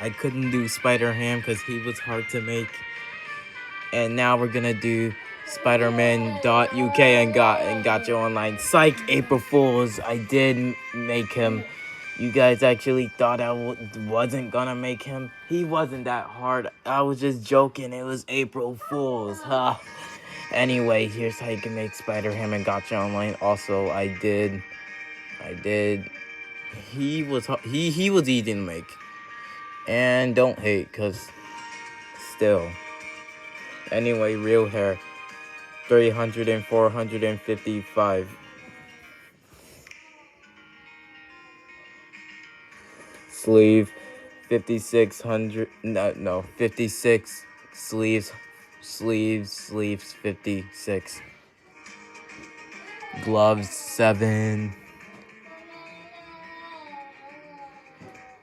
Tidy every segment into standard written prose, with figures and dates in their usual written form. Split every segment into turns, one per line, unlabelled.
I couldn't do Spider-Ham because he was hard to make. And now we're gonna do Spiderman.uk and Gacha Online. Psych, April Fools. I did make him. You guys actually thought I wasn't gonna make him. He wasn't that hard. I was just joking. It was April Fools. Huh? Anyway, here's how you can make Spider-Ham and Gacha Online. Also, I did. He was easy to make. And don't hate, cause still. Anyway, real hair. 300 and 455. Sleeve 5600. No, 56. Sleeves 56. Gloves 7.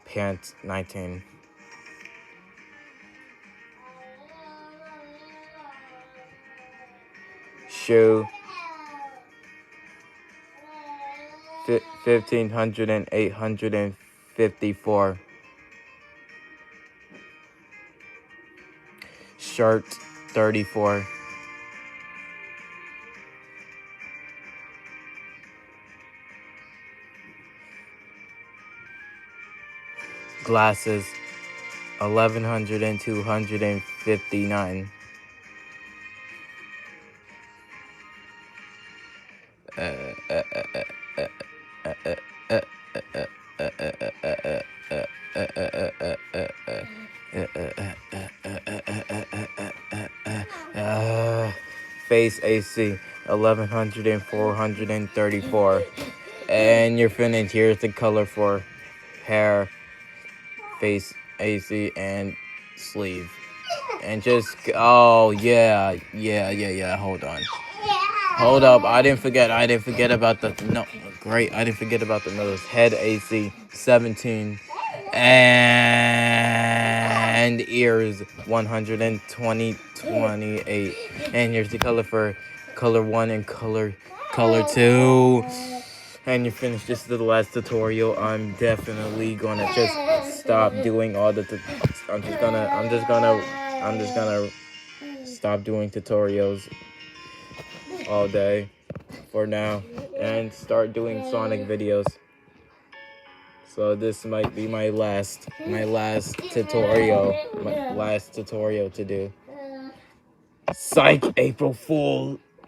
Pants 19. Shoe 1500 and 854. Shirt 34. Glasses 1100 and 259. Face AC 1100 and 434. And you're finished. Here's the color for hair, face AC, and sleeve. And just, oh yeah, hold up, I didn't forget about the, no, great, I didn't forget about the nose. Head AC 17. And ears 128. And here's the color for color 1 and color 2. And you're finished. This is the last tutorial. I'm definitely gonna just stop doing all the I'm just gonna stop doing tutorials all day for now and start doing Sonic videos. So this might be my last tutorial to do. Psych, April Fool.